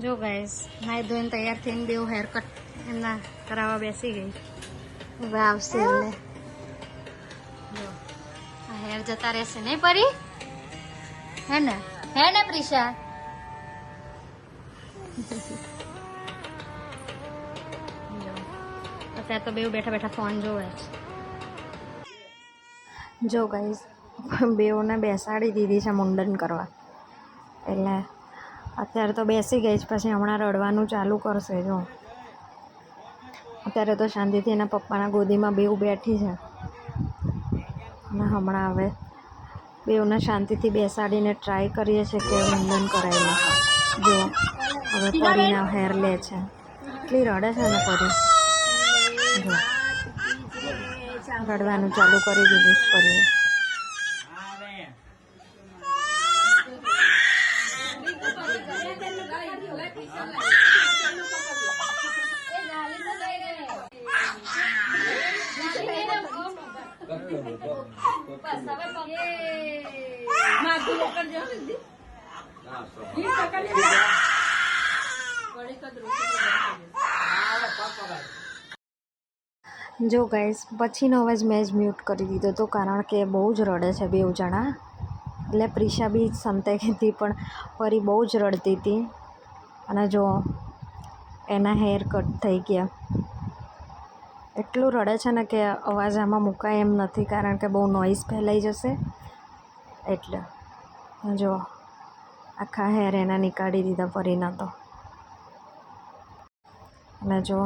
જો ગાઈસ નાઈ ધોઈને તૈયાર થઈને બેવ હેર કટ એમના કરાવવા બેસી ગઈ. હવે આવશે એટલે જો આ હેર જતા રહેશે નહીં પરી? હે ને પ્રિશા? અત્યારે તો બેવ બેઠા બેઠા ફોન જોવે છે. જો ગાઈસ બેવને બેસાડી દીધી છે મુંડન કરવા, એટલે અત્યારે તો બેસી ગઈ છે, પછી હમણાં રડવાનું ચાલુ કરશે. જો અત્યારે તો શાંતિથી એના પપ્પાના ગોદીમાં બેવ બેઠી છે, અને હમણાં હવે બેવને શાંતિથી બેસાડીને ટ્રાય કરીએ છીએ કે મુંડન કરાવીને. જો હવે પરીના હેર લે છે, એટલી રડે છે ને પરી. જો રડવાનું ચાલુ કરી દીધું છે પરીએ. જો ગાઈસ પછીનો અવાજ મેં જ મ્યુટ કરી દીધો હતો, કારણ કે બહુ જ રડે છે બેવ જણા. એટલે પ્રિશા બી સંતાઈ હતી, પણ પરી બહુ જ રડતી હતી. અને જો એના હેર કટ થઈ ગયા. એટલું રડે છે ને કે અવાજ આમાં મુકાય એમ નથી, કારણ કે બહુ નોઇઝ ફેલાઈ જશે. એટલે જો આખા હેર એના નીકાળી દીધા પરીના તો. અને જો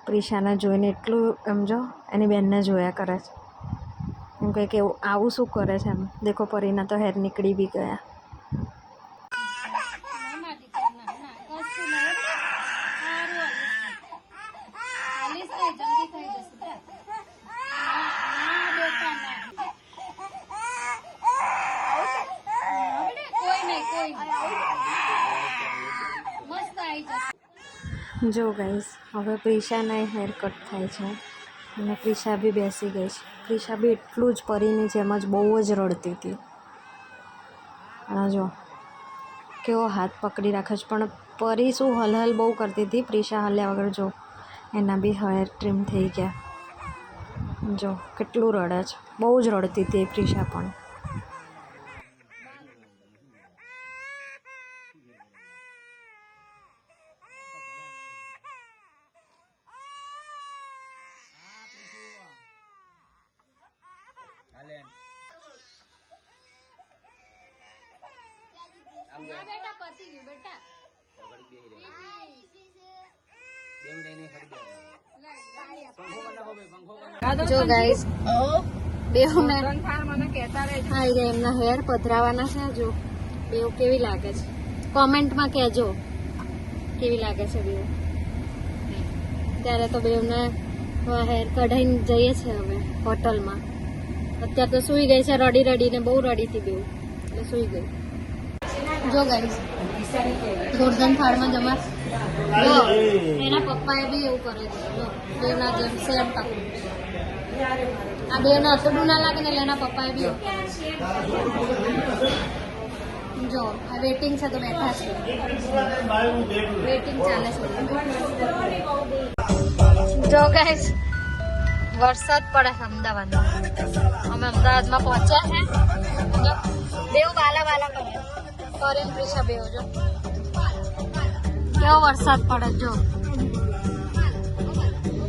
પ્રિશાને જોઈને એટલું એમ જો એની બેનને જોયા કરે છે, એમ કહે કે આવું શું કરે છે એમ. દેખો પરીના તો હેર નીકળી બી ગયા. જો ગાઈસ હવે પ્રિશાના હેર કટ થાય છે, અને પ્રિશા બી બેસી ગઈ છે. પ્રિશા બી એટલું જ પરીની જેમ જ બહુ જ રડતી હતી. અને જો કેવો હાથ પકડી રાખે છે, પણ પરી શું હલહલ બહુ કરતી હતી. પ્રિશા હલ્યા વગર જો એના બી હેર ટ્રીમ થઈ ગયા. જો કેટલું રડે છે, બહુ જ રડતી હતી પ્રિશા પણ. જો ગાઈસ બેવને એમના હેર પધરાવાના છે. જો બેવ કેવી લાગે છે કોમેન્ટમાં કહેજો, કેવી લાગે છે બેવ. ત્યારે તો બેવને હેર કઢાઈને જઈએ છે હવે હોટલમાં. અત્યારે તો સૂઈ ગઈ છે, રડી રડીને બહુ રડી હતી બેવ, એટલે સૂઈ ગઈ. જો ગાઈસ ગોલ્ડન થાળમાં જમા એના પપ્પાએ બી એવું કરે છે. જો બેવના જેમ સેમ ટકું. આ બેવને અતડું ના લાગે ને એટલે એના પપ્પાએ બી જો આ વેટિંગ છે તો બેઠા છે, વેટિંગ ચાલે છે. જો ગાઈસ વરસાદ પડે છે અમદાવાદમાં. અમે અમદાવાદમાં પહોંચ્યા છે. બેવ બાલા બાલા કરે ફોરેન પ્રિશા બેવ. જો કેવો વરસાદ પડે. જો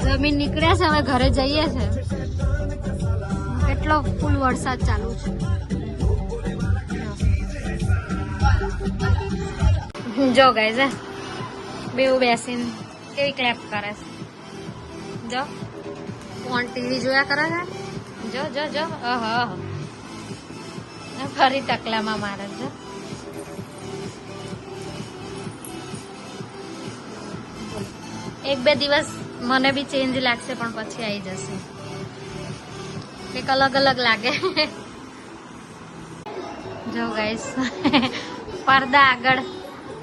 જમીન નીકળ્યા છે, હવે ઘરે જઈએ છે. કેટલો ફૂલ વરસાદ ચાલુ છે. જો ગાઈસ બેવ બેસીને કેવી ક્લેપ કરે છે. જો ફોન ટીવી જોયા કરે છે. જો જો જો ફરી ટકલામાં મારે છે. એક બે દિવસ મને બી ચેન્જ લાગશે, પણ પછી આવી જશે. એક અલગ અલગ લાગે. જો ગાઈસ પડદા આગળ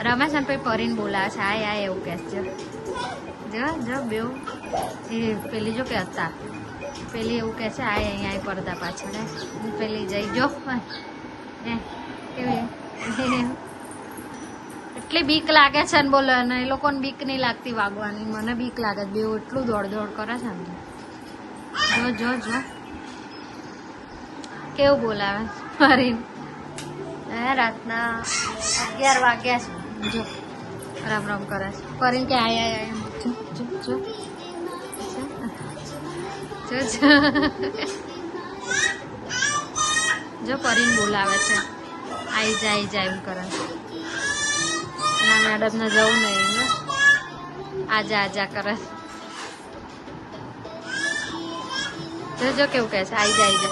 રમે છે ને પછી પરીને બોલાવે છે, આય આય એવું કહે છે. જો જો બેવ એ પેલી જો કે હતા પેલી એવું કહે છે આય અહીંયા પડદા પાછળ. પેલી જઈ જો કેવી એટલી બીક લાગે છે ને બોલે, અને એ લોકોને બીક નહીં લાગતી વાગવાની, મને બીક લાગે છે. બેવ એટલું દોડ દોડ કરે છે ને. જો જો જો કેવું બોલાવે ફરીને. રાતના 11 વાગ્યા છે. જો રામ રામ કરે છે ફરીને કે આય આય આય. જો જો જો જો જો ફરીને બોલાવે છે, આઈ જાય એમ કરે. ના મેડમ ને જવું નહીં ને, આજા આજા કરે. જો કેવું કહે છે, આઈ જાય એ જો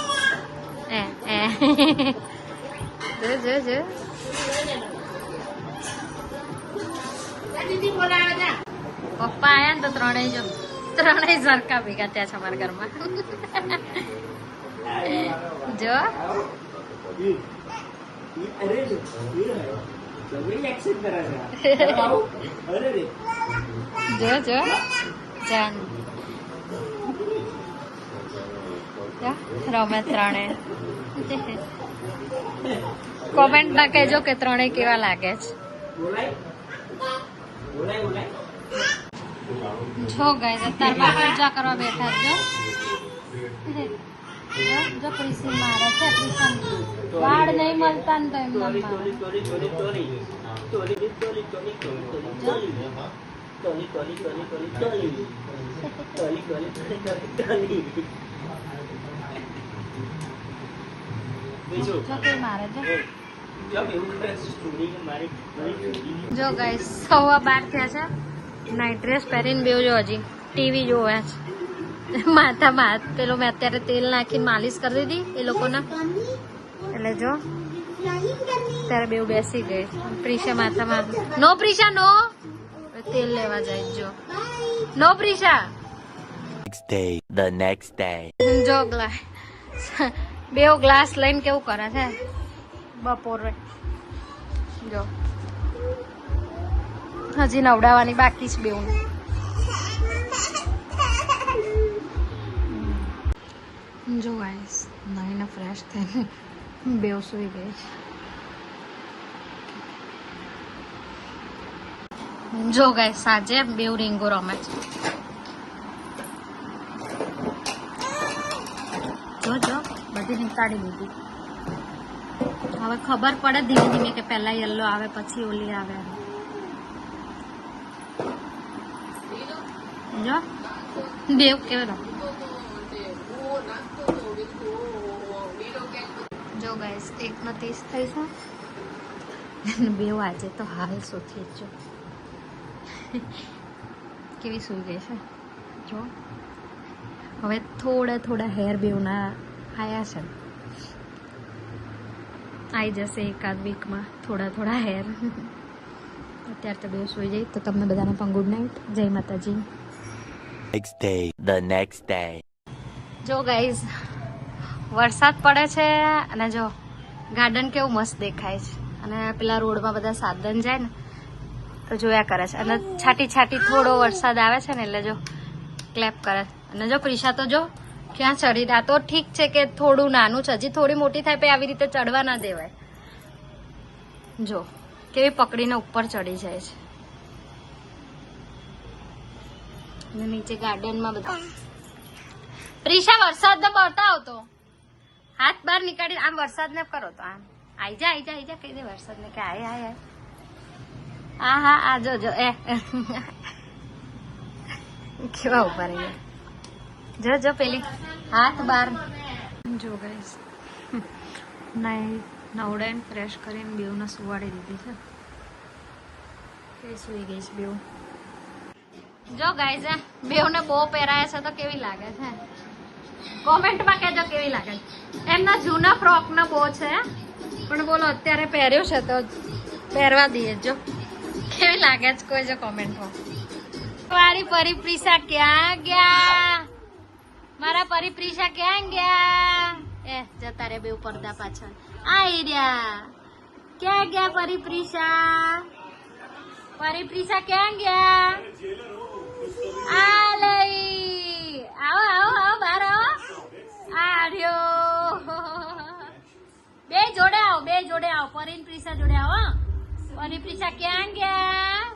પપ્પા આયા ને તો ત્રણેય સરખા ભેગા થયા છે અમારા ઘરમાં. જો જો જાન રમે ત્રણે. કોમેન્ટ માં કહેજો કે ત્રણેય કેવા લાગે છે. જો ગાઈસ અત્યારમાં પૂજા કરવા બેઠા જો પ્રીસી મારે છે. પ્રીસન વાળ નહીં મળતા ને તો એમ જો ગાઈસ 12:15 થયા છે. નાઇટ ડ્રેસ પહેરીને બેવ જો હજી ટીવી જોવે છે. માથામાં પેલો મેં અત્યારે તેલ નાખીને માલિશ કરી દીધી એ લોકોના, એટલે જો ત્યારે બેવ બેસી ગઈ. પ્રીશા માથામાં નો, પ્રીશા નો, તેલ લેવા જાય. જો નો પ્રીશા. The next day. જો બેવ ગ્લાસ લઈને કેવું કરે છે બપોરે. જો હજી નવડાવવાની બાકી છે બેવ. જો ગાઈસ નાઈને ફ્રેશ થઈને બેવ સુઈ ગઈ. જો ગાઈસ સાંજે બેવ રીંગો રમે છે. જો બધી નીકાળી દીધી. હવે ખબર પડે ધીમે ધીમે કે પહેલા યલો આવે પછી ઓલી આવે. જો બેવ કેવો જો ગાઈસ 1:30 થઈ છે. બેવ આજે તો હાલ સુથી જો કેવી સુઈ ગઈ છે. જો હવે થોડા હેર બેવના આયા છે. આવી જશે એકાદ વીકમાં થોડા હેર. અત્યારે તો બેવ સુઈ જાય. તો તમને બધાને પણ ગુડ નાઇટ, જય માતાજી. The next day. જો ગાઈઝ વરસાદ પડે છે અને જો ગાર્ડન કેવું મસ્ત દેખાય છે. અને પેલા રોડમાં બધા સાધન જાય ને તો જોયા કરે છે. અને છાટી થોડો વરસાદ આવે છે ને એટલે જો ક્લેપ કરે. અને જો પ્રીશા તો જો ક્યાં ચડી. આ તો ઠીક છે કે થોડું નાનું છે, હજી થોડી મોટી થાય પછી આવી રીતે ચડવા ના દેવાય. જો કેવી પકડીને ઉપર ચડી જાય છે. અને નીચે ગાર્ડનમાં બધા. પ્રીશા વરસાદ ને બતાવ તો હાથ બહાર નીકાળી આમ વરસાદ ને કરો તો આમ આઈ જા કહી દે વરસાદ ને કે આય. હા આ જો એ કેવા ઉભા રહી. જો પેલી હાથ બહાર. જો ગાઈસ નવડાઈને ફ્રેશ કરીને બેવને સુવાડી દીધી છે. સુઈ ગઈ છે બેવ. જો ગાઈસ બેવને બહુ પહેરાયા છે તો કેવી લાગે છે કોમેન્ટમાં કહેજો કેવી લાગે છે. એમના જૂના ફ્રોક ને બહુ છે પણ બોલો અત્યારે પહેર્યો છે તો પહેરવા દઈએ. જો કેવી લાગે છે કોઈ જો કોમેન્ટમાં. મારી પરિપ્રીશા ક્યાં ગયા? મારા પરિપ્રીશા ક્યાં ગયા? જતા રે બેવ પડદા પાછળ. આઈ રહ્યા. ક્યાં ગયા પરિપ્રીશા? પરિપ્રીશા ક્યાં ગયા? આ લઈ આવો બહાર આવો. આ રહ્યો. બે જોડે આવો પરીન પ્રીશા જોડે આવો. પરિપ્રિશા ક્યાં ગયા?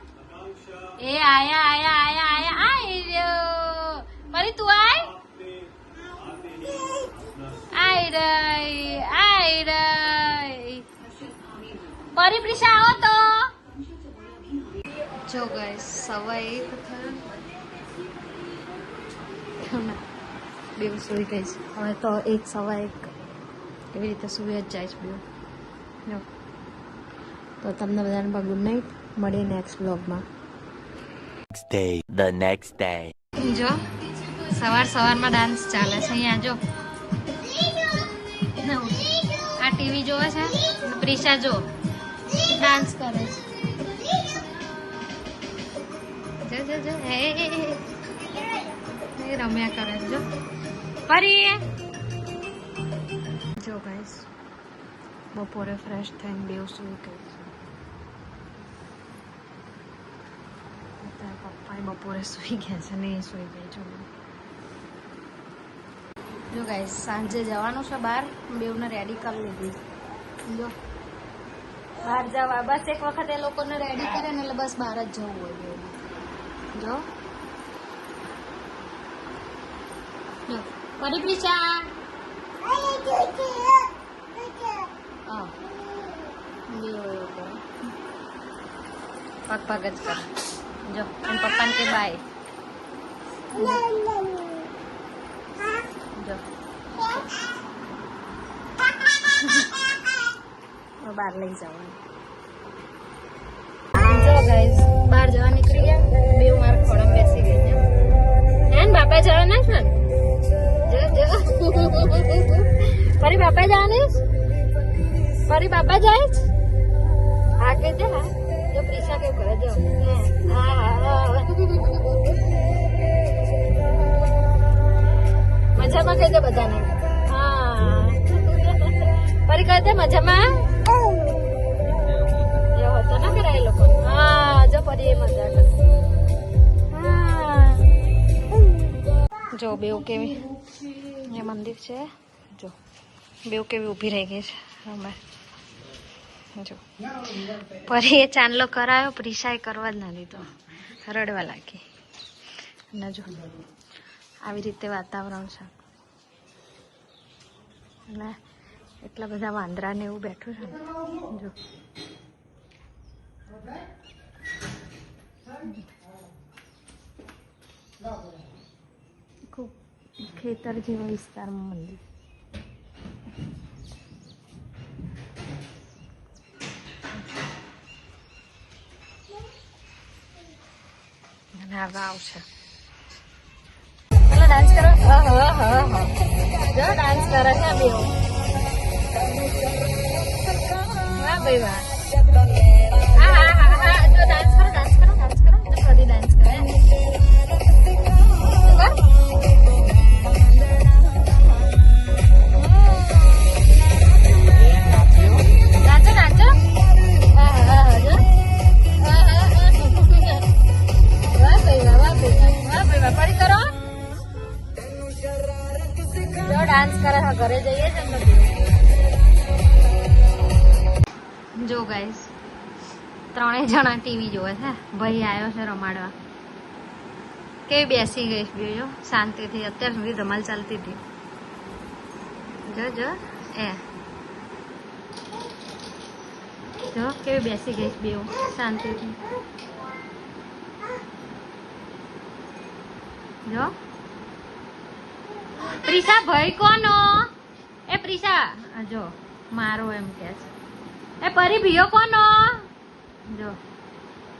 એ આયા આયા આયા આયા આઈ રહ્યો. પરી તું આય. આઈ રહી. પરિપ્રિશા આવો તો. જો ગાઈસ 1:15 થયા. બે સુઈ ગઈ છે હવે તો 1, 1:15 એવી રીતે સુઈ જ જાય છે બે. જો તો તમને બધાને પણ ગુડ નાઇટ. મળીએ નેક્સ્ટ બ્લોગમાં. The next day. જો સવારમાં ડાન્સ ચાલે છે અહીંયા. જો આ ટીવી જોવે છે. પ્રિશા જો ડાન્સ કરે છે. જો હે રમ્યા કરે છે. જો ફરી જો ગાઈસ બપોરે ફ્રેશ થઈને બેવ સુઈ ગઈ છે. પપ્પા બપોરે સુઈ ગયા છે ને એ સુઈ ગઈ છું. જો ગાઈસ સાંજે જવાનું છે બહાર. બેવને રેડી કરી લીધી. જો બહાર જવા બસ એક વખત એ લોકોને રેડી કરે ને એટલે બસ બહાર જ જવું હોય બેવ. જો પરિપ્રિશા પગ જ કર. જો એમ પપ્પાને કે બાય. જો બહાર લઈ જવાનું. જો ગાઈસ બહાર જવા નીકળી ગયા. બે મારા ખોળામાં બેસી ગઈ છે. હે બાપા જવાના છે ને? ફરી બાપા જવાની? ફરી બાપા જાય છે? હા કે છે હા. જો પ્રિશા કેવું કરે જો. મજામાં કહી દે બધાને. હા ફરી કહી દે મજામાં. એવો હતો ને કરાય લોકો. હા જો ફરી એ મજા કરે. જો બેવ કેવી એ મંદિર છે. જો બેવ કેવી ઊભી રહી ગઈ છે. અમારે જો પરી એ ચાંદલો કરાયો. પ્રિશાએ કરવા જ ના દીધો. રડવા લાગી. અને જો આવી રીતે વાતાવરણ છે. અને એટલા બધા વાંદરા ને એવું બેઠું છે. જો ખૂબ ખેતર જેવા વિસ્તારમાં મંદિર. અને આ વાવ છે. પેલા ડાન્સ કરો. જો ડાન્સ કરે છે બે. વાહ ભાઈ વાહ. હા જો ડાન્સ કરો. જો ફરી ડાન્સ કરે. ડાન્સ કરે ઘરે જઈએ છે. જો ગાઈસ 3 જણા ટીવી જોવે છે. ભાઈ આવ્યો છે રમાડવા. કેવી બેસી ગઈ છે જો શાંતિથી. અત્યાર સુધી ધમાલ ચાલતી હતી. જો જો કેવી બેસી ગઈ છે બેવ શાંતિથી. જો પ્રિશા ભાઈ કોનો? એ પ્રિશા જો મારો એમ કે છે. એ પરી ભીયો કોનો? જો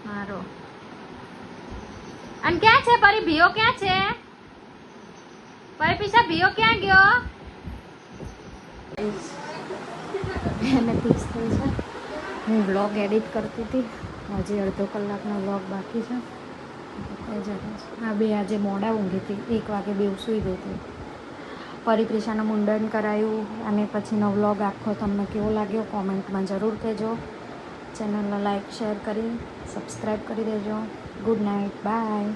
મારો. અને ક્યાં છે પરી ભીયો? ક્યાં છે પરી? પ્રિશા ભીયો ક્યાં ગયો? એને 30 થઈ છે. હું વ્લોગ એડિટ કરતી હતી. હજી અડધો કલાકનો વ્લોગ બાકી છે. હા બે આજે મોડા ઊંઘી હતી. 1 વાગે બેવ સૂઈ ગઈ હતી. પરિપ્રિશાનું મુંડન કરાયું. અને પછીનો વ્લોગ આખો તમને કેવો લાગ્યો કોમેન્ટમાં જરૂર કહેજો. ચેનલને લાઈક શેર કરી સબસ્ક્રાઈબ કરી દેજો. Good night. બાય.